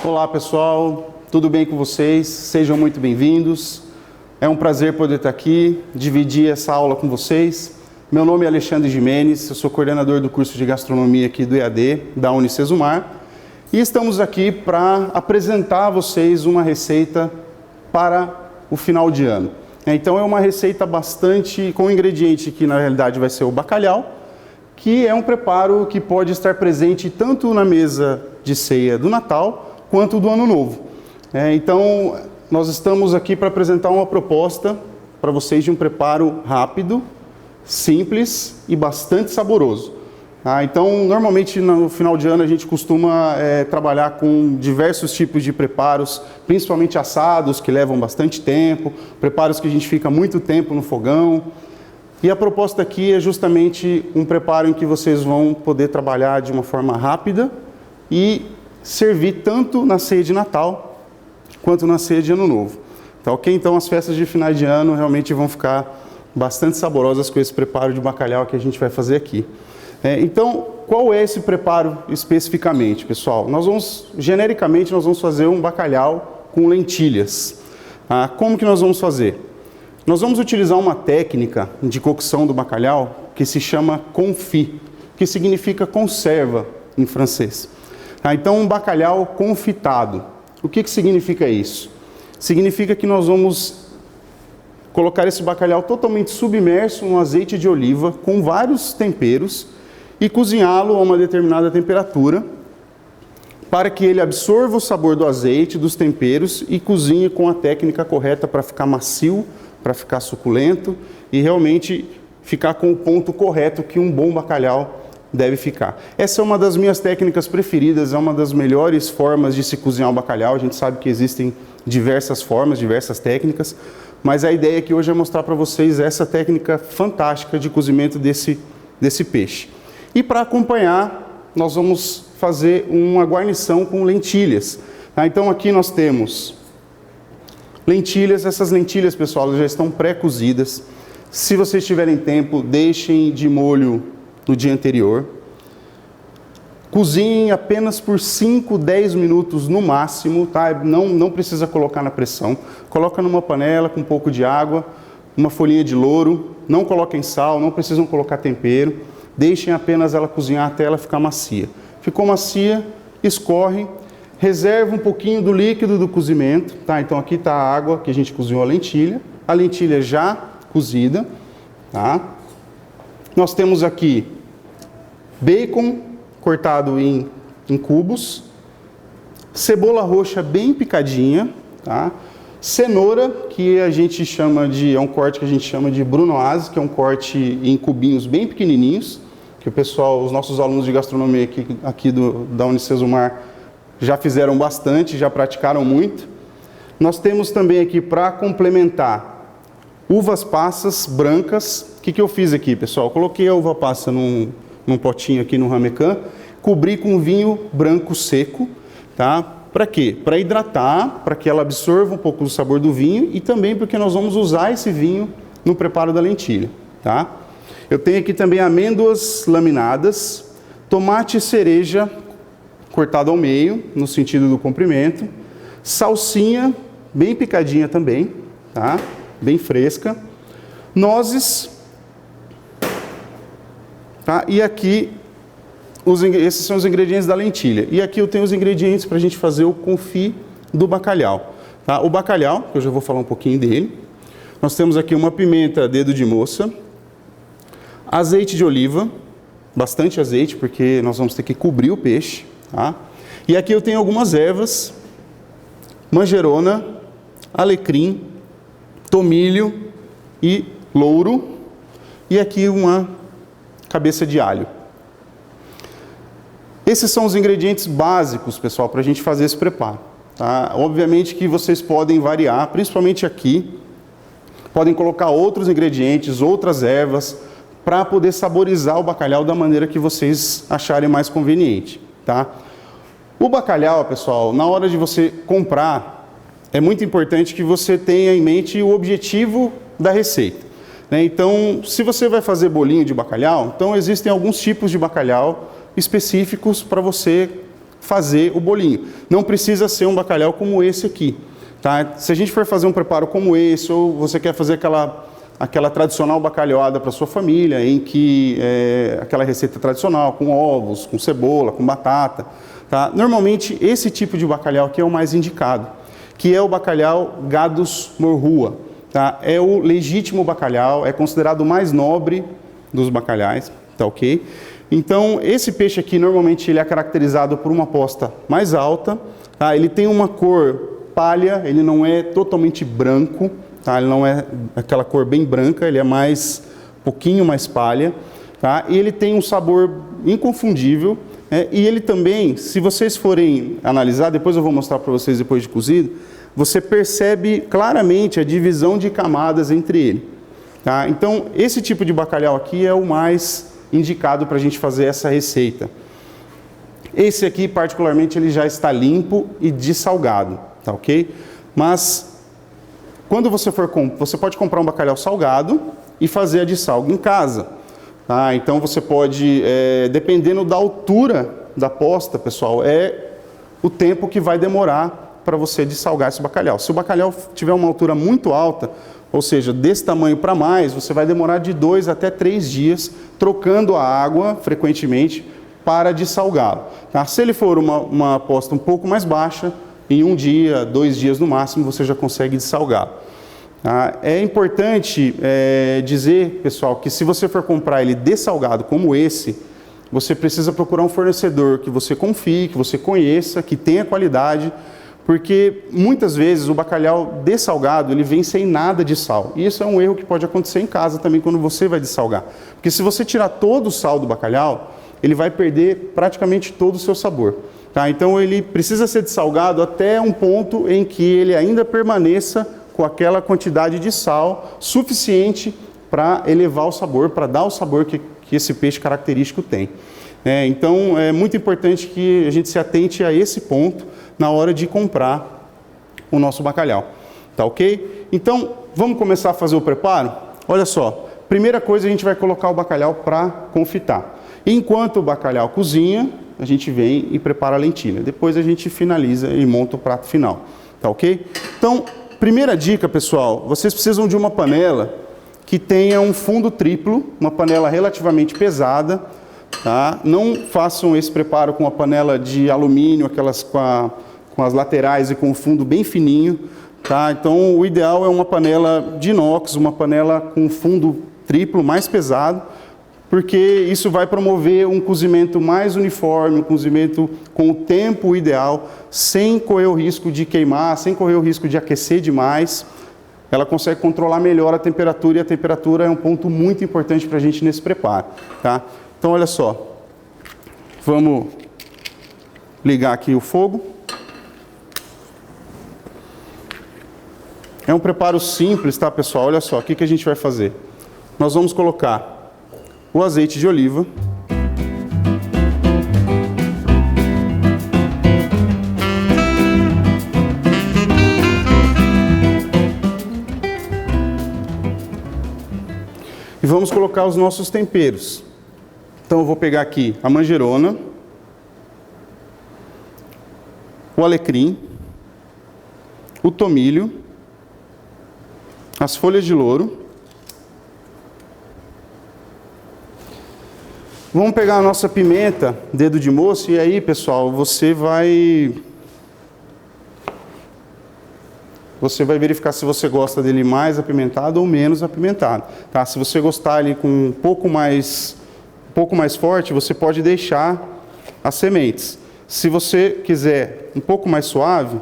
Olá pessoal, tudo bem com vocês? Sejam muito bem-vindos. É um prazer poder estar aqui, dividir essa aula com vocês. Meu nome é Alexandre Gimenez, eu sou coordenador do curso de gastronomia aqui do EAD, da Unicesumar. E estamos aqui para apresentar a vocês uma receita para o final de ano. Então é uma receita bastante com um ingrediente que na realidade vai ser o bacalhau, que é um preparo que pode estar presente tanto na mesa de ceia do Natal quanto do Ano Novo. Então nós estamos aqui para apresentar uma proposta para vocês de um preparo rápido, simples e bastante saboroso. Então normalmente no final de ano a gente costuma trabalhar com diversos tipos de preparos, principalmente assados que levam bastante tempo, preparos que a gente fica muito tempo no fogão. E a proposta aqui é justamente um preparo em que vocês vão poder trabalhar de uma forma rápida e servir tanto na ceia de Natal quanto na ceia de Ano Novo. Tá ok? Então as festas de final de ano realmente vão ficar bastante saborosas com esse preparo de bacalhau que a gente vai fazer aqui. Então, qual é esse preparo especificamente, pessoal? Genericamente, nós vamos fazer um bacalhau com lentilhas. Como que nós vamos fazer? Nós vamos utilizar uma técnica de cocção do bacalhau que se chama confit, que significa conserva em francês. Então, um bacalhau confitado. O que significa isso? Significa que nós vamos colocar esse bacalhau totalmente submerso no azeite de oliva com vários temperos e cozinhá-lo a uma determinada temperatura para que ele absorva o sabor do azeite, dos temperos e cozinhe com a técnica correta para ficar macio, para ficar suculento e realmente ficar com o ponto correto que um bom bacalhau deve ficar. Essa é uma das minhas técnicas preferidas, é uma das melhores formas de se cozinhar o bacalhau. A gente sabe que existem diversas formas, diversas técnicas, mas a ideia aqui hoje é mostrar para vocês essa técnica fantástica de cozimento desse peixe. E para acompanhar, nós vamos fazer uma guarnição com lentilhas. Então aqui nós temos lentilhas. Essas lentilhas, pessoal, já estão pré-cozidas. Se vocês tiverem tempo, deixem de molho no dia anterior. Cozinhem apenas por 5, 10 minutos no máximo, tá? Não precisa colocar na pressão. Coloca numa panela com um pouco de água, uma folhinha de louro. Não coloquem sal, não precisam colocar tempero. Deixem apenas ela cozinhar até ela ficar macia. Ficou macia, escorre. Reserva um pouquinho do líquido do cozimento, tá? Então aqui está a água que a gente cozinhou a lentilha já cozida, tá? Nós temos aqui bacon cortado em cubos, cebola roxa bem picadinha, tá? Cenoura, que a gente chama é um corte que a gente chama de brunoise, que é um corte em cubinhos bem pequenininhos, que os nossos alunos de gastronomia aqui da Unicesumar já fizeram bastante, já praticaram muito. Nós temos também aqui para complementar uvas passas brancas. O que eu fiz aqui, pessoal? Coloquei a uva passa num potinho aqui no ramecan, cobri com vinho branco seco, tá? Para quê? Para hidratar, para que ela absorva um pouco do sabor do vinho e também porque nós vamos usar esse vinho no preparo da lentilha, tá? Eu tenho aqui também amêndoas laminadas, tomate cereja cortado ao meio, no sentido do comprimento, salsinha bem picadinha também, tá? Bem fresca, nozes, tá? E aqui, esses são os ingredientes da lentilha. E aqui eu tenho os ingredientes para a gente fazer o confit do bacalhau, tá? O bacalhau, que eu já vou falar um pouquinho dele. Nós temos aqui uma pimenta dedo de moça, azeite de oliva, bastante azeite, porque nós vamos ter que cobrir o peixe. Tá? E aqui eu tenho algumas ervas, manjerona, alecrim, tomilho e louro. E aqui uma cabeça de alho. Esses são os ingredientes básicos, pessoal, para a gente fazer esse preparo. Tá? Obviamente que vocês podem variar, principalmente aqui. Podem colocar outros ingredientes, outras ervas, para poder saborizar o bacalhau da maneira que vocês acharem mais conveniente. Tá? O bacalhau, pessoal, na hora de você comprar, é muito importante que você tenha em mente o objetivo da receita. Então, se você vai fazer bolinho de bacalhau, então existem alguns tipos de bacalhau específicos para você fazer o bolinho. Não precisa ser um bacalhau como esse aqui, tá? Se a gente for fazer um preparo como esse, ou você quer fazer aquela tradicional bacalhoada para sua família, em que aquela receita tradicional, com ovos, com cebola, com batata, tá? Normalmente esse tipo de bacalhau aqui é o mais indicado, que é o bacalhau Gadus morrua, tá? É o legítimo bacalhau, é considerado o mais nobre dos bacalhais, tá ok? Então, esse peixe aqui, normalmente, ele é caracterizado por uma posta mais alta, tá? Ele tem uma cor palha, ele não é totalmente branco, tá? Ele não é aquela cor bem branca, ele é um pouquinho mais palha, tá? E ele tem um sabor inconfundível, e ele também, se vocês forem analisar, depois eu vou mostrar para vocês depois de cozido, você percebe claramente a divisão de camadas entre ele, tá? Então, esse tipo de bacalhau aqui é o mais indicado para a gente fazer essa receita. Esse aqui, particularmente, ele já está limpo e dessalgado, tá ok? Mas, quando você pode comprar um bacalhau salgado e fazer a dessalgo em casa, tá? Então, você pode, dependendo da altura da posta, pessoal, é o tempo que vai demorar para você dessalgar esse bacalhau. Se o bacalhau tiver uma altura muito alta, ou seja, desse tamanho para mais, você vai demorar de 2 até 3 dias trocando a água frequentemente para dessalgá-lo, tá? Se ele for uma posta um pouco mais baixa, em 1 dia, 2 dias no máximo, você já consegue dessalgá-lo. Tá? É importante dizer, pessoal, que se você for comprar ele dessalgado como esse, você precisa procurar um fornecedor que você confie, que você conheça, que tenha qualidade, porque muitas vezes o bacalhau dessalgado, ele vem sem nada de sal. E isso é um erro que pode acontecer em casa também quando você vai dessalgar. Porque se você tirar todo o sal do bacalhau, ele vai perder praticamente todo o seu sabor. Tá? Então ele precisa ser dessalgado até um ponto em que ele ainda permaneça com aquela quantidade de sal suficiente para elevar o sabor, para dar o sabor que esse peixe característico tem. Então é muito importante que a gente se atente a esse ponto na hora de comprar o nosso bacalhau, tá ok? Então, vamos começar a fazer o preparo? Olha só, primeira coisa, a gente vai colocar o bacalhau para confitar. Enquanto o bacalhau cozinha, a gente vem e prepara a lentilha. Depois a gente finaliza e monta o prato final, tá ok? Então, primeira dica, pessoal, vocês precisam de uma panela que tenha um fundo triplo, uma panela relativamente pesada, tá? Não façam esse preparo com uma panela de alumínio, aquelas com as laterais e com o fundo bem fininho, tá? Então, o ideal é uma panela de inox, uma panela com fundo triplo, mais pesado, porque isso vai promover um cozimento mais uniforme, um cozimento com o tempo ideal, sem correr o risco de queimar, sem correr o risco de aquecer demais. Ela consegue controlar melhor a temperatura, e a temperatura é um ponto muito importante para a gente nesse preparo, tá? Então, olha só, vamos ligar aqui o fogo. É um preparo simples, tá, pessoal? Olha só, o que a gente vai fazer? Nós vamos colocar o azeite de oliva. E vamos colocar os nossos temperos. Então eu vou pegar aqui a manjerona, o alecrim, o tomilho, as folhas de louro. Vamos pegar a nossa pimenta, dedo de moço, e aí, pessoal, você vai verificar se você gosta dele mais apimentado ou menos apimentado, tá? Se você gostar ele com um pouco mais forte, você pode deixar as sementes. Se você quiser um pouco mais suave,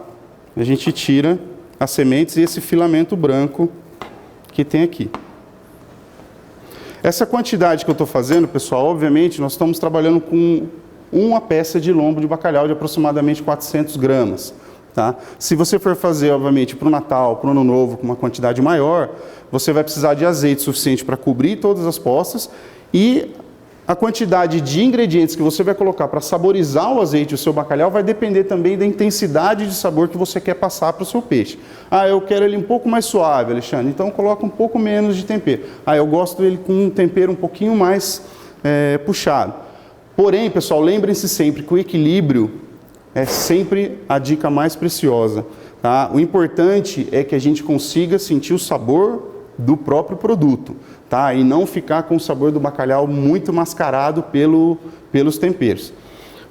a gente tira as sementes e esse filamento branco que tem aqui. Essa quantidade que eu estou fazendo, pessoal, obviamente, nós estamos trabalhando com uma peça de lombo de bacalhau de aproximadamente 400 gramas. Tá? Se você for fazer, obviamente, para o Natal, para o Ano Novo, com uma quantidade maior, você vai precisar de azeite suficiente para cobrir todas as postas, e a quantidade de ingredientes que você vai colocar para saborizar o azeite e o seu bacalhau vai depender também da intensidade de sabor que você quer passar para o seu peixe. Ah, eu quero ele um pouco mais suave, Alexandre, então coloca um pouco menos de tempero. Ah, eu gosto dele com um tempero um pouquinho mais puxado. Porém, pessoal, lembrem-se sempre que o equilíbrio é sempre a dica mais preciosa. Tá? O importante é que a gente consiga sentir o sabor do próprio produto, tá? E não ficar com o sabor do bacalhau muito mascarado pelos temperos.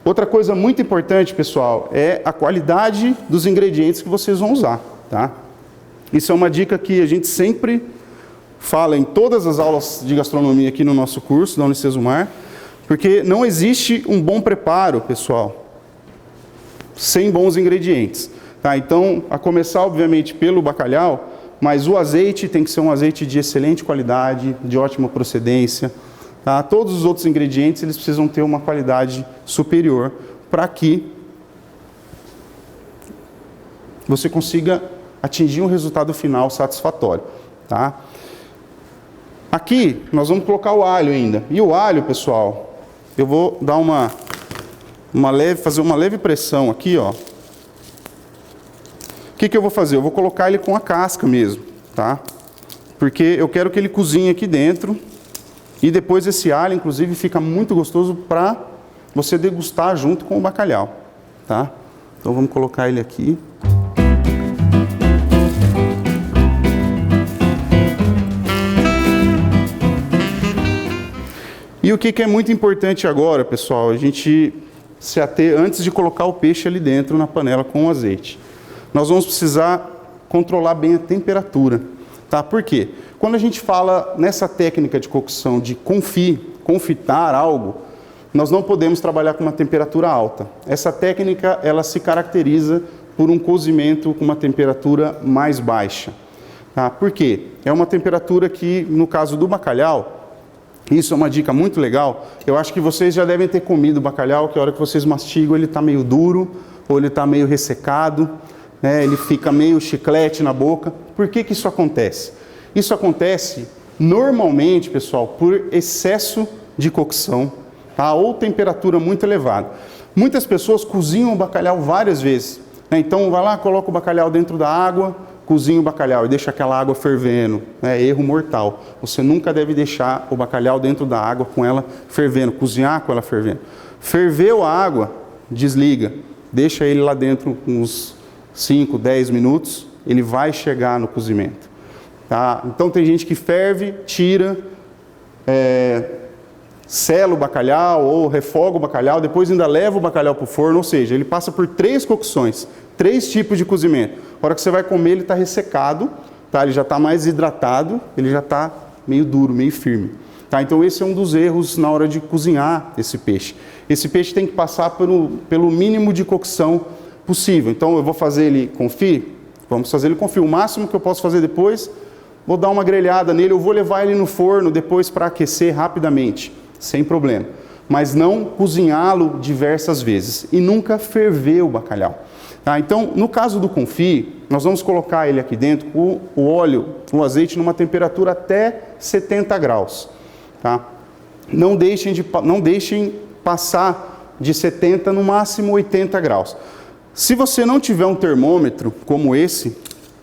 Outra coisa muito importante, pessoal, é a qualidade dos ingredientes que vocês vão usar. Tá? Isso é uma dica que a gente sempre fala em todas as aulas de gastronomia aqui no nosso curso da Unicesumar, porque não existe um bom preparo, pessoal, sem bons ingredientes. Tá? Então, a começar, obviamente, pelo bacalhau, mas o azeite tem que ser um azeite de excelente qualidade, de ótima procedência. Tá? Todos os outros ingredientes eles precisam ter uma qualidade superior para que você consiga atingir um resultado final satisfatório. Tá? Aqui nós vamos colocar o alho ainda. E o alho, pessoal, eu vou dar fazer uma leve pressão aqui, ó. O que eu vou fazer? Eu vou colocar ele com a casca mesmo, tá? Porque eu quero que ele cozinhe aqui dentro. E depois esse alho, inclusive, fica muito gostoso para você degustar junto com o bacalhau, tá? Então vamos colocar ele aqui. E o que é muito importante agora, pessoal? A gente se ater antes de colocar o peixe ali dentro na panela com o azeite. Nós vamos precisar controlar bem a temperatura, tá? Por quê? Quando a gente fala nessa técnica de cocção de confitar algo, nós não podemos trabalhar com uma temperatura alta. Essa técnica, ela se caracteriza por um cozimento com uma temperatura mais baixa. Tá? Por quê? É uma temperatura que, no caso do bacalhau, isso é uma dica muito legal. Eu acho que vocês já devem ter comido bacalhau, que a hora que vocês mastigam ele está meio duro, ou ele está meio ressecado, né? Ele fica meio chiclete na boca. Por que isso acontece? Isso acontece normalmente, pessoal, por excesso de cocção, tá? Ou temperatura muito elevada. Muitas pessoas cozinham o bacalhau várias vezes, né? Então vai lá, coloca o bacalhau dentro da água, cozinha o bacalhau e deixa aquela água fervendo. É erro mortal. Você nunca deve deixar o bacalhau dentro da água com ela fervendo, cozinhar com ela fervendo. Ferveu a água, desliga, deixa ele lá dentro uns 5, 10 minutos, ele vai chegar no cozimento. Tá? Então tem gente que ferve, tira, sela o bacalhau ou refoga o bacalhau, depois ainda leva o bacalhau para o forno, ou seja, ele passa por 3 cocções, 3 tipos de cozimento. A hora que você vai comer, ele está ressecado, tá? Ele já está mais hidratado, ele já está meio duro, meio firme. Tá? Então esse é um dos erros na hora de cozinhar esse peixe. Esse peixe tem que passar pelo mínimo de cocção possível. Então eu vou fazer ele confit, vamos fazer ele confit. O máximo que eu posso fazer depois, vou dar uma grelhada nele, eu vou levar ele no forno depois para aquecer rapidamente, sem problema. Mas não cozinhá-lo diversas vezes e nunca ferver o bacalhau. Tá? Então, no caso do confit, nós vamos colocar ele aqui dentro, o óleo, o azeite, numa temperatura até 70 graus. Tá? Não deixem passar de 70, no máximo 80 graus. Se você não tiver um termômetro como esse,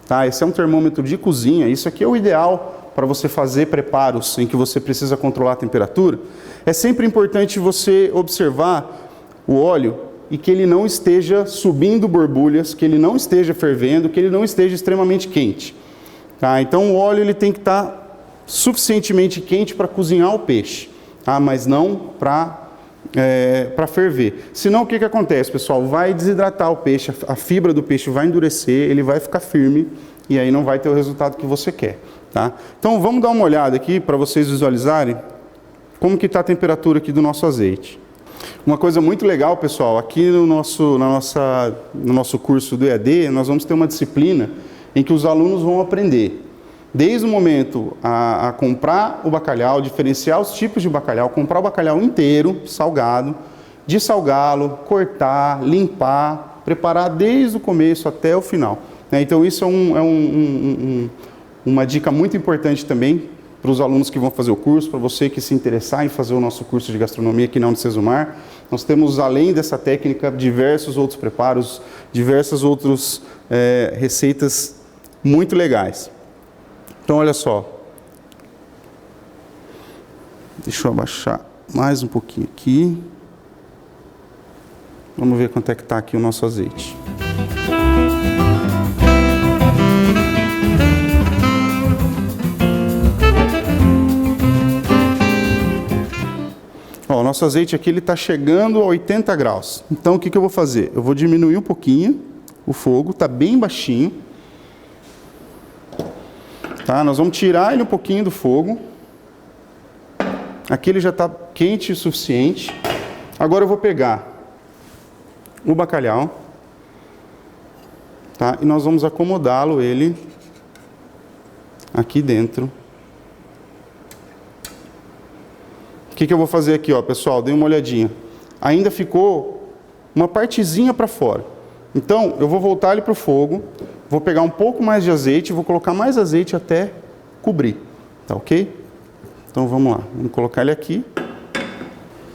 tá? Esse é um termômetro de cozinha, isso aqui é o ideal para você fazer preparos em que você precisa controlar a temperatura. É sempre importante você observar o óleo e que ele não esteja subindo borbulhas, que ele não esteja fervendo, que ele não esteja extremamente quente. Tá? Então o óleo ele tem que estar suficientemente quente para cozinhar o peixe, tá? Mas não para ferver. Senão o que acontece, pessoal? Vai desidratar o peixe, a fibra do peixe vai endurecer, ele vai ficar firme e aí não vai ter o resultado que você quer. Tá? Então vamos dar uma olhada aqui para vocês visualizarem como que está a temperatura aqui do nosso azeite. Uma coisa muito legal, pessoal, aqui no nosso curso do EAD, nós vamos ter uma disciplina em que os alunos vão aprender desde o momento a comprar o bacalhau, diferenciar os tipos de bacalhau, comprar o bacalhau inteiro, salgado, dessalgá-lo, cortar, limpar, preparar desde o começo até o final. Então isso é uma dica muito importante também para os alunos que vão fazer o curso, para você que se interessar em fazer o nosso curso de gastronomia aqui na Unicesumar. Nós temos, além dessa técnica, diversos outros preparos, diversas outras receitas muito legais. Então, olha só. Deixa eu abaixar mais um pouquinho aqui. Vamos ver quanto é que está aqui o nosso azeite. Ó, o nosso azeite aqui ele está chegando a 80 graus. Então o que eu vou fazer? Eu vou diminuir um pouquinho o fogo, está bem baixinho. Tá? Nós vamos tirar ele um pouquinho do fogo. Aqui ele já está quente o suficiente. Agora eu vou pegar o bacalhau, tá? E nós vamos acomodá-lo ele aqui dentro. O que eu vou fazer aqui, ó, pessoal? Dê uma olhadinha. Ainda ficou uma partezinha para fora. Então, eu vou voltar ele para o fogo, vou pegar um pouco mais de azeite, vou colocar mais azeite até cobrir, tá ok? Então vamos lá, vamos colocar ele aqui.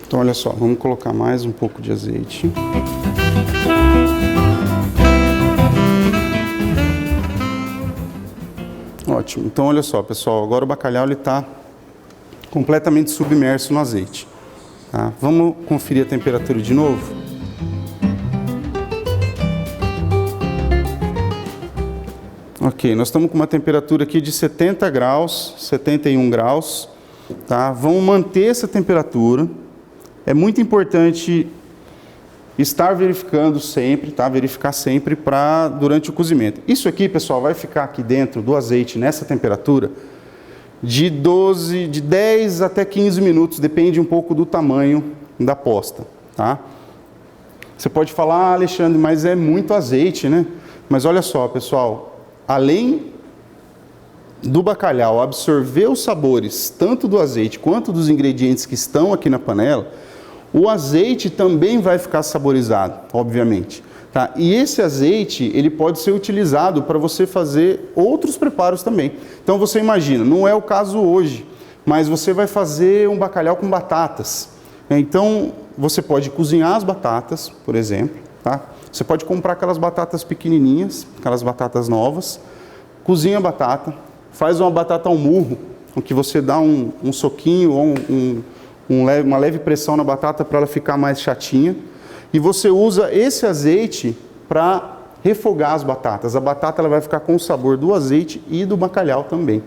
Então olha só, vamos colocar mais um pouco de azeite. Ótimo, então olha só pessoal, agora o bacalhau ele está completamente submerso no azeite. Tá? Vamos conferir a temperatura de novo? Ok, nós estamos com uma temperatura aqui de 70 graus, 71 graus. Tá? Vamos manter essa temperatura. É muito importante estar verificando sempre, tá? Verificar sempre durante o cozimento. Isso aqui, pessoal, vai ficar aqui dentro do azeite nessa temperatura de 10 até 15 minutos, depende um pouco do tamanho da posta, tá? Você pode falar, Alexandre, mas é muito azeite, né? Mas olha só, pessoal, além do bacalhau absorver os sabores tanto do azeite quanto dos ingredientes que estão aqui na panela, o azeite também vai ficar saborizado, obviamente. Tá? E esse azeite, ele pode ser utilizado para você fazer outros preparos também. Então você imagina, não é o caso hoje, mas você vai fazer um bacalhau com batatas. Então você pode cozinhar as batatas, por exemplo. Tá? Você pode comprar aquelas batatas pequenininhas, aquelas batatas novas, cozinha a batata, faz uma batata ao murro, em que você dá um soquinho ou uma leve pressão na batata para ela ficar mais chatinha. E você usa esse azeite para refogar as batatas. A batata ela vai ficar com o sabor do azeite e do bacalhau também.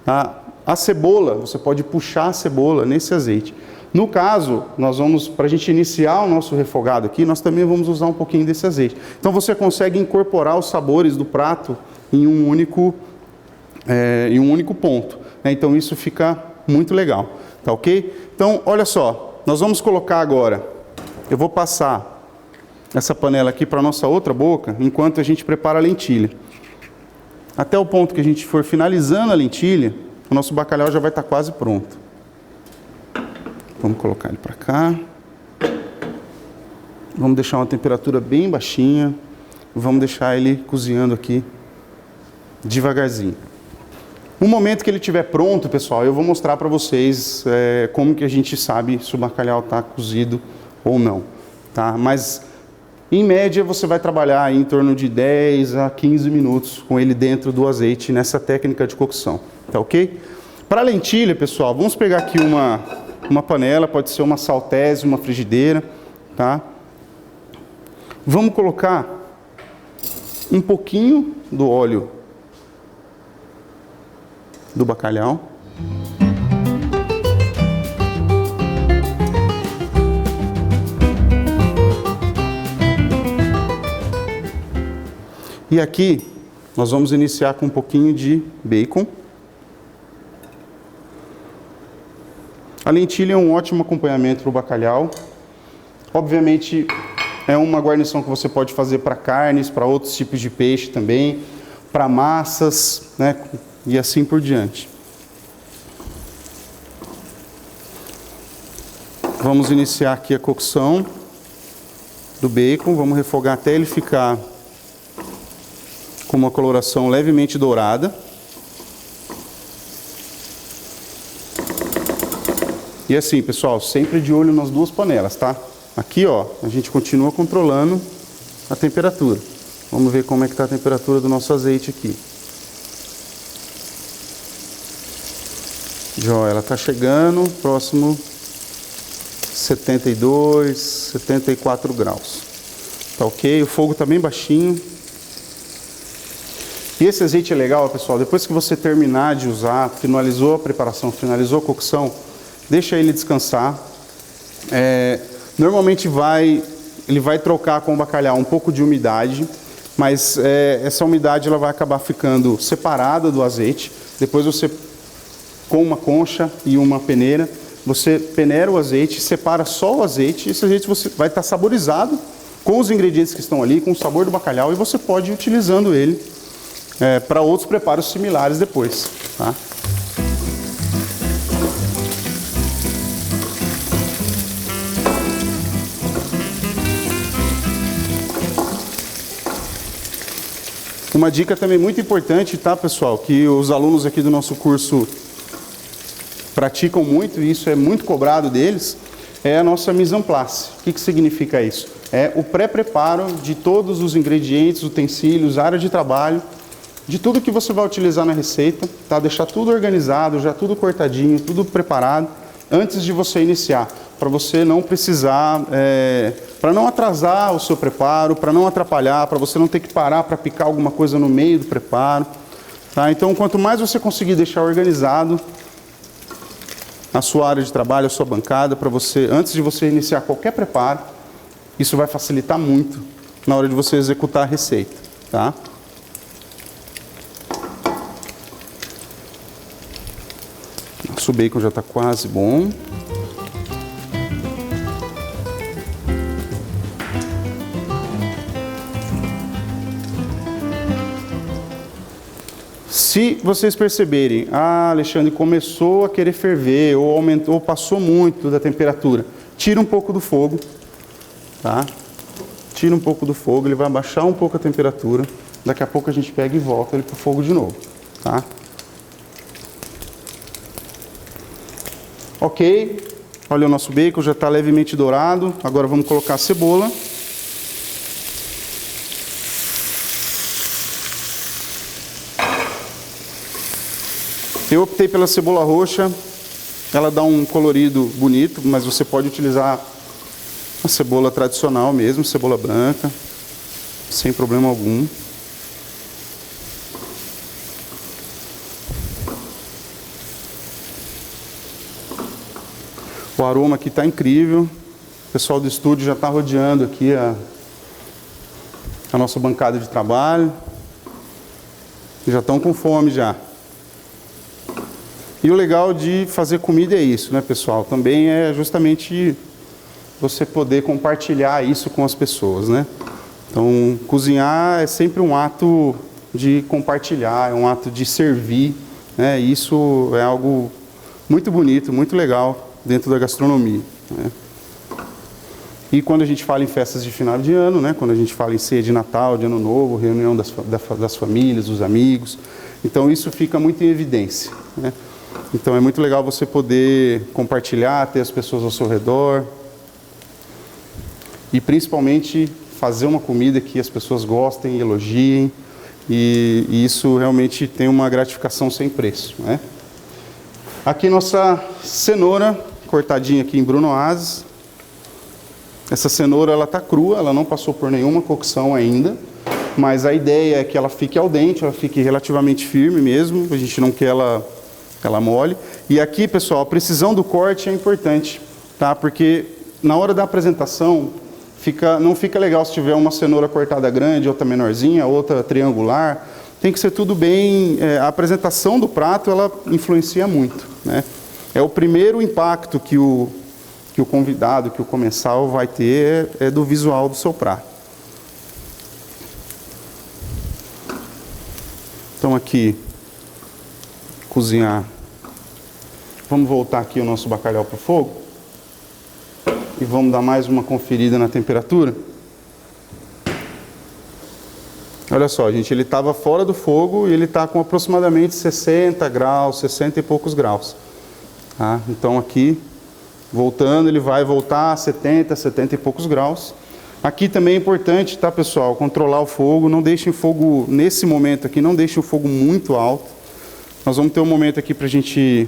A cebola, você pode puxar a cebola nesse azeite. No caso, nós vamos, para a gente iniciar o nosso refogado aqui, nós também vamos usar um pouquinho desse azeite. Então você consegue incorporar os sabores do prato em um único ponto. Então isso fica muito legal. Tá ok? Então, olha só, nós vamos colocar agora, eu vou passar essa panela aqui para a nossa outra boca, enquanto a gente prepara a lentilha. Até o ponto que a gente for finalizando a lentilha, o nosso bacalhau já vai estar quase pronto. Vamos colocar ele para cá. Vamos deixar uma temperatura bem baixinha. Vamos deixar ele cozinhando aqui devagarzinho. No momento que ele estiver pronto, pessoal, eu vou mostrar para vocês como que a gente sabe se o bacalhau está cozido ou não. Tá? Mas, em média, você vai trabalhar aí em torno de 10 a 15 minutos com ele dentro do azeite, nessa técnica de cocção. Tá ok? Para a lentilha, pessoal, vamos pegar aqui uma panela, pode ser uma saltese, uma frigideira. Tá? Vamos colocar um pouquinho do óleo do bacalhau. E aqui nós vamos iniciar com um pouquinho de bacon. A lentilha é um ótimo acompanhamento para o bacalhau. Obviamente é uma guarnição que você pode fazer para carnes, para outros tipos de peixe também, para massas, né? E assim por diante. Vamos iniciar aqui a cocção do bacon. Vamos refogar até ele ficar com uma coloração levemente dourada. E assim, pessoal, sempre de olho nas duas panelas, tá? Aqui, ó, a gente continua controlando a temperatura. Vamos ver como é que está a temperatura do nosso azeite aqui. Jó, ela está chegando próximo 72, 74 graus. Tá ok? O fogo tá bem baixinho. E esse azeite é legal, pessoal, depois que você terminar de usar, finalizou a preparação, finalizou a cocção, deixa ele descansar. Normalmente ele vai trocar com o bacalhau um pouco de umidade, mas essa umidade ela vai acabar ficando separada do azeite. Depois você, com uma concha e uma peneira, você peneira o azeite, separa só o azeite, e esse azeite você vai estar saborizado com os ingredientes que estão ali, com o sabor do bacalhau, e você pode ir utilizando ele para outros preparos similares depois, tá? Uma dica também muito importante, tá, pessoal, que os alunos aqui do nosso curso praticam muito, e isso é muito cobrado deles, é a nossa mise en place. O que significa isso? É o pré-preparo de todos os ingredientes, utensílios, área de trabalho, de tudo que você vai utilizar na receita, tá? Deixar tudo organizado, já tudo cortadinho, tudo preparado, antes de você iniciar, para você não precisar, para não atrasar o seu preparo, para não atrapalhar, para você não ter que parar para picar alguma coisa no meio do preparo, tá? Então, quanto mais você conseguir deixar organizado a sua área de trabalho, a sua bancada, para você, antes de você iniciar qualquer preparo, isso vai facilitar muito na hora de você executar a receita, tá? Nosso bacon já está quase bom. Se vocês perceberem, Alexandre, começou a querer ferver, ou aumentou, ou passou muito da temperatura, tira um pouco do fogo, tá? Tira um pouco do fogo, ele vai abaixar um pouco a temperatura, daqui a pouco a gente pega e volta ele para o fogo de novo, tá? Ok, olha o nosso bacon, já está levemente dourado. Agora vamos colocar a cebola. Eu optei pela cebola roxa, ela dá um colorido bonito, mas você pode utilizar a cebola tradicional mesmo, cebola branca, sem problema algum. O aroma aqui está incrível. O pessoal do estúdio já está rodeando aqui a nossa bancada de trabalho. Já estão com fome já. E o legal de fazer comida é isso, né, pessoal? Também é justamente você poder compartilhar isso com as pessoas, né? Então, cozinhar é sempre um ato de compartilhar, é um ato de servir, né? E isso é algo muito bonito, muito legal dentro da gastronomia, né? E quando a gente fala em festas de final de ano, né? Quando a gente fala em ceia de Natal, de Ano Novo, reunião das famílias, dos amigos, então isso fica muito em evidência, né? Então é muito legal você poder compartilhar, ter as pessoas ao seu redor e principalmente fazer uma comida que as pessoas gostem, elogiem, e isso realmente tem uma gratificação sem preço, né? Aqui nossa cenoura, cortadinha aqui em brunoises. Essa cenoura ela está crua, ela não passou por nenhuma cocção ainda, mas a ideia é que ela fique al dente, ela fique relativamente firme mesmo, a gente não quer ela mole. E aqui, pessoal, a precisão do corte é importante, tá? Porque na hora da apresentação não fica legal se tiver uma cenoura cortada grande, outra menorzinha, outra triangular. Tem que ser tudo bem, a apresentação do prato ela influencia muito, né? É o primeiro impacto que o convidado, que o comensal vai ter é do visual do seu prato. Então aqui, cozinhar. Vamos voltar aqui o nosso bacalhau para o fogo. E vamos dar mais uma conferida na temperatura. Olha só, gente, ele estava fora do fogo e ele está com aproximadamente 60 graus, 60 e poucos graus. Tá? Então aqui, voltando, ele vai voltar a 70, 70 e poucos graus. Aqui também é importante, tá, pessoal, controlar o fogo. Não deixem o fogo, nesse momento aqui, não deixem o fogo muito alto. Nós vamos ter um momento aqui para a gente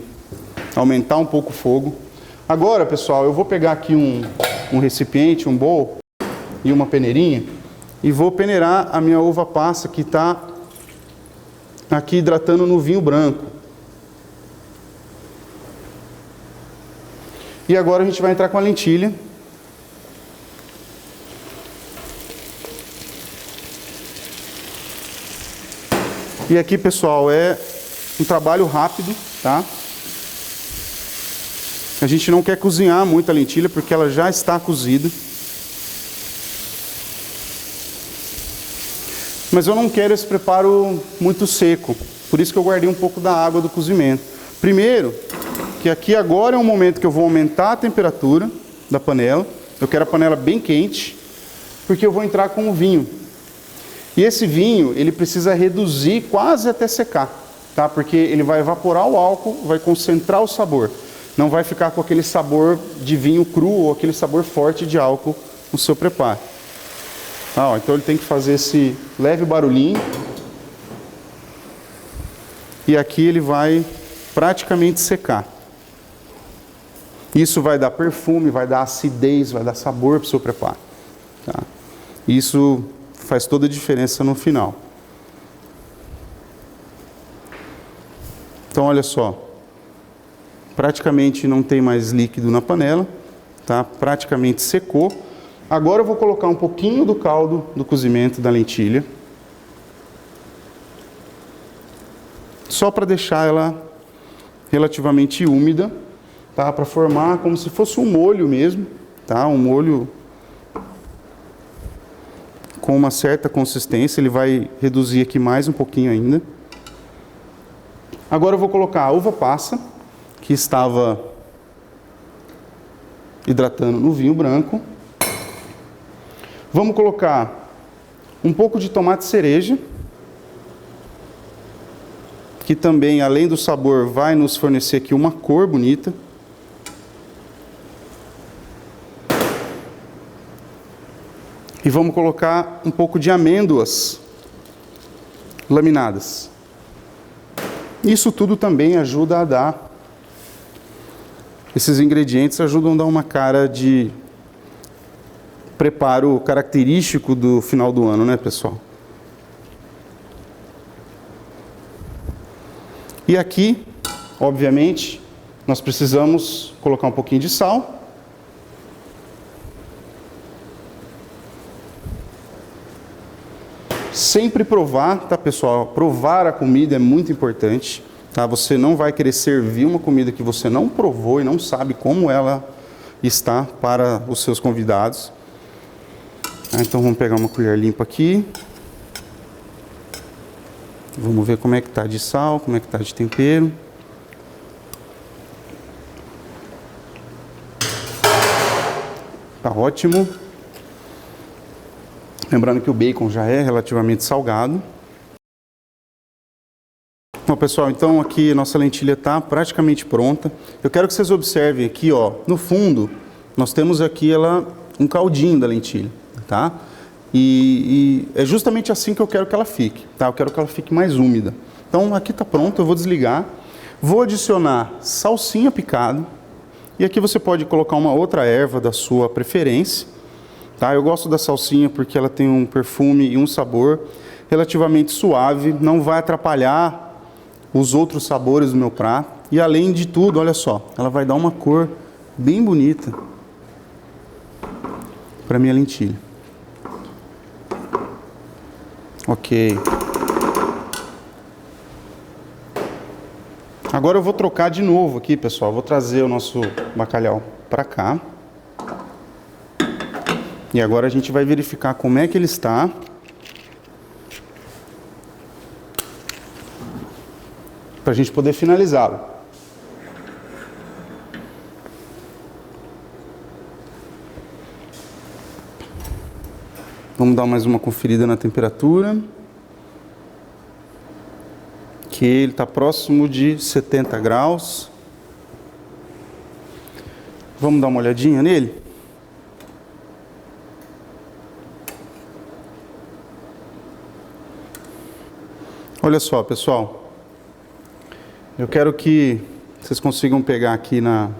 aumentar um pouco o fogo. Agora, pessoal, eu vou pegar aqui um recipiente, um bowl e uma peneirinha. e vou peneirar a minha uva passa que está aqui hidratando no vinho branco. E agora a gente vai entrar com a lentilha. E aqui, pessoal, é um trabalho rápido, tá? A gente não quer cozinhar muito a lentilha porque ela já está cozida. Mas eu não quero esse preparo muito seco, por isso que eu guardei um pouco da água do cozimento. Primeiro, que aqui agora é um momento que eu vou aumentar a temperatura da panela. Eu quero a panela bem quente, porque eu vou entrar com o vinho. E esse vinho, ele precisa reduzir quase até secar, tá? Porque ele vai evaporar o álcool, vai concentrar o sabor. Não vai ficar com aquele sabor de vinho cru ou aquele sabor forte de álcool no seu preparo. Então ele tem que fazer esse leve barulhinho. E aqui ele vai praticamente secar. Isso vai dar perfume, vai dar acidez, vai dar sabor para o seu preparo. Tá? Isso faz toda a diferença no final. Então olha só. Praticamente não tem mais líquido na panela. Tá? Praticamente secou. Agora eu vou colocar um pouquinho do caldo do cozimento da lentilha. Só para deixar ela relativamente úmida, tá? Para formar como se fosse um molho mesmo, tá? Um molho com uma certa consistência. Ele vai reduzir aqui mais um pouquinho ainda. Agora eu vou colocar a uva passa, que estava hidratando no vinho branco. Vamos colocar um pouco de tomate cereja, que também, além do sabor, vai nos fornecer aqui uma cor bonita. E vamos colocar um pouco de amêndoas laminadas. Isso tudo também ajuda a dar, esses ingredientes ajudam a dar uma cara de preparo característico do final do ano, né, pessoal? E aqui, obviamente, nós precisamos colocar um pouquinho de sal. Sempre provar, tá, pessoal? Provar a comida é muito importante, tá? Você não vai querer servir uma comida que você não provou e não sabe como ela está para os seus convidados. Então vamos pegar uma colher limpa aqui. Vamos ver como é que está de sal, como é que está de tempero. Tá ótimo. Lembrando que o bacon já é relativamente salgado. Bom, pessoal, então aqui a nossa lentilha está praticamente pronta. Eu quero que vocês observem aqui, ó, no fundo, nós temos aqui um caldinho da lentilha, tá? E é justamente assim que eu quero que ela fique, tá? Eu quero que ela fique mais úmida. Então aqui está pronto, eu vou desligar. Vou adicionar salsinha picada. E aqui você pode colocar uma outra erva da sua preferência. Tá? Eu gosto da salsinha porque ela tem um perfume e um sabor relativamente suave. Não vai atrapalhar os outros sabores do meu prato. E além de tudo, olha só, ela vai dar uma cor bem bonita para minha lentilha. Ok. Agora eu vou trocar de novo aqui, pessoal. Vou trazer o nosso bacalhau para cá. E agora a gente vai verificar como é que ele está. Para a gente poder finalizá-lo. Vamos dar mais uma conferida na temperatura. Que ele está próximo de 70 graus. Vamos dar uma olhadinha nele? Olha só, pessoal. Eu quero que vocês consigam pegar aqui na...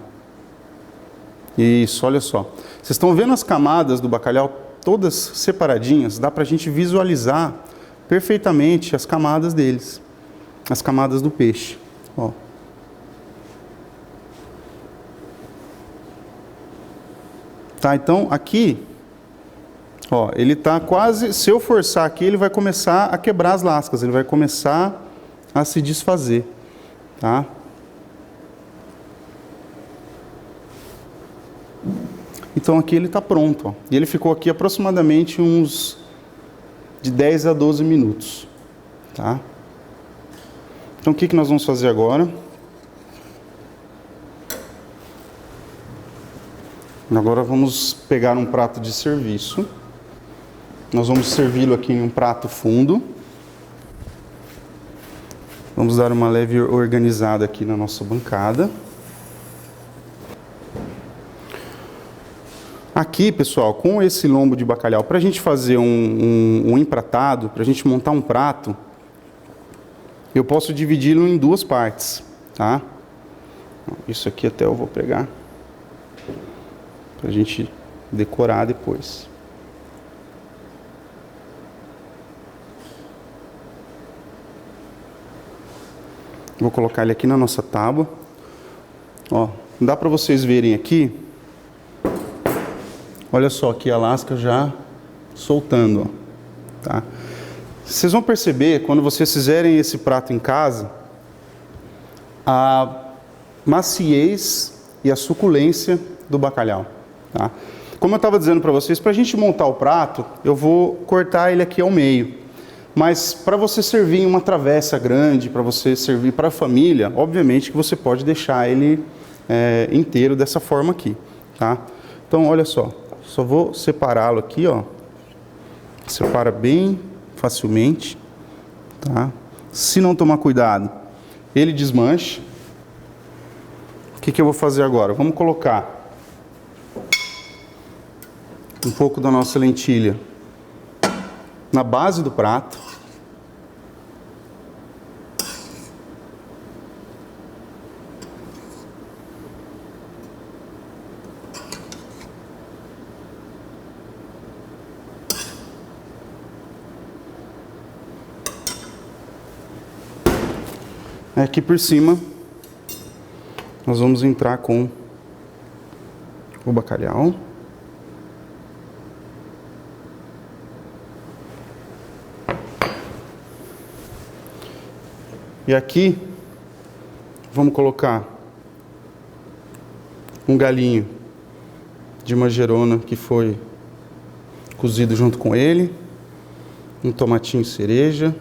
Isso, olha só. Vocês estão vendo as camadas do bacalhau? todas separadinhas, dá para a gente visualizar perfeitamente as camadas deles, as camadas do peixe. Ó. Tá, então aqui, ó, ele está quase, se eu forçar aqui, ele vai começar a quebrar as lascas, ele vai começar a se desfazer, tá? Então aqui ele está pronto, ó. E ele ficou aqui aproximadamente uns de 10 a 12 minutos, tá? Então o que nós vamos fazer agora? Agora vamos pegar um prato de serviço. Nós vamos servi-lo aqui em um prato fundo. Vamos dar uma leve organizada aqui na nossa bancada. Aqui, pessoal, com esse lombo de bacalhau, para a gente fazer um empratado, para a gente montar um prato, eu posso dividi-lo em duas partes, tá? Isso aqui até eu vou pegar, para a gente decorar depois. Vou colocar ele aqui na nossa tábua. Ó, dá para vocês verem aqui. Olha só aqui a lasca já soltando, ó, tá? Vocês vão perceber, quando vocês fizerem esse prato em casa, a maciez e a suculência do bacalhau, tá? Como eu estava dizendo para vocês, para a gente montar o prato, eu vou cortar ele aqui ao meio. Mas para você servir em uma travessa grande, para você servir para a família, obviamente que você pode deixar ele inteiro dessa forma aqui, tá? Então, olha só. Só vou separá-lo aqui, ó. Separa bem facilmente, tá? Se não tomar cuidado, ele desmancha. O que eu vou fazer agora? Vamos colocar um pouco da nossa lentilha na base do prato. Aqui por cima, nós vamos entrar com o bacalhau. E aqui, vamos colocar um galinho de manjerona que foi cozido junto com ele, um tomatinho cereja,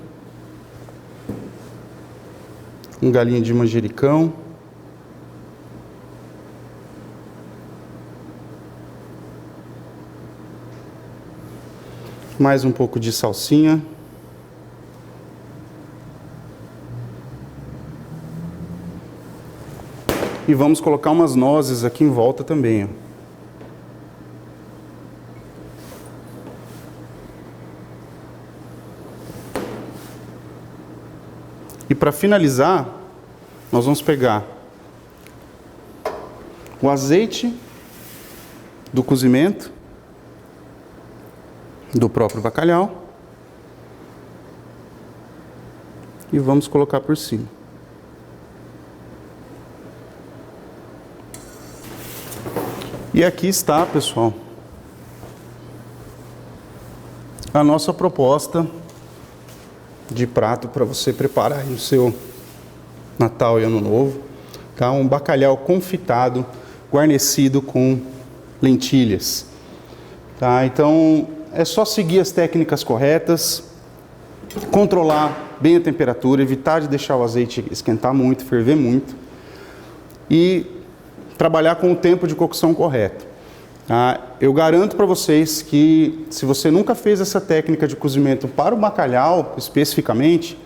um galinho de manjericão, mais um pouco de salsinha, e vamos colocar umas nozes aqui em volta também, ó. E para finalizar, nós vamos pegar o azeite do cozimento do próprio bacalhau e vamos colocar por cima. E aqui está, pessoal, a nossa proposta de prato para você preparar aí o seu Natal e Ano Novo, tá? Um bacalhau confitado, guarnecido com lentilhas, tá? Então é só seguir as técnicas corretas, controlar bem a temperatura, evitar de deixar o azeite esquentar muito, ferver muito e trabalhar com o tempo de cocção correto. Tá? Eu garanto para vocês que se você nunca fez essa técnica de cozimento para o bacalhau, especificamente,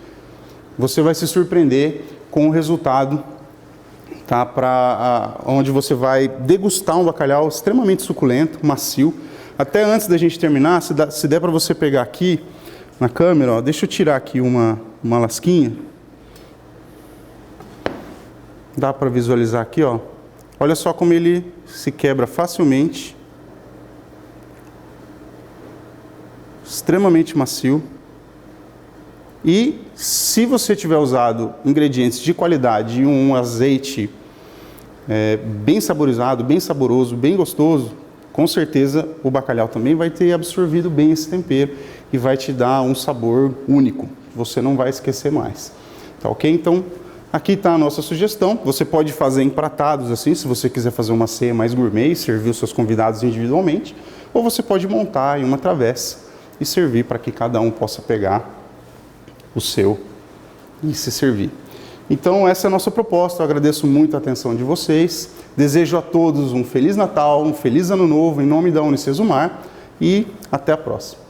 você vai se surpreender com o resultado, tá? Onde você vai degustar um bacalhau extremamente suculento, macio. Até antes da gente terminar, se der para você pegar aqui na câmera, ó, deixa eu tirar aqui uma lasquinha. Dá para visualizar aqui, ó. Olha só como ele se quebra facilmente. extremamente macio. E se você tiver usado ingredientes de qualidade e um azeite bem saborizado, bem saboroso, bem gostoso, com certeza o bacalhau também vai ter absorvido bem esse tempero e vai te dar um sabor único. Você não vai esquecer mais. Tá ok? Então, aqui está a nossa sugestão. Você pode fazer empratados assim, se você quiser fazer uma ceia mais gourmet e servir os seus convidados individualmente. Ou você pode montar em uma travessa e servir para que cada um possa pegar o seu e se servir. Então, essa é a nossa proposta. Eu agradeço muito a atenção de vocês. Desejo a todos um Feliz Natal, um Feliz Ano Novo, em nome da Unicesumar, e até a próxima.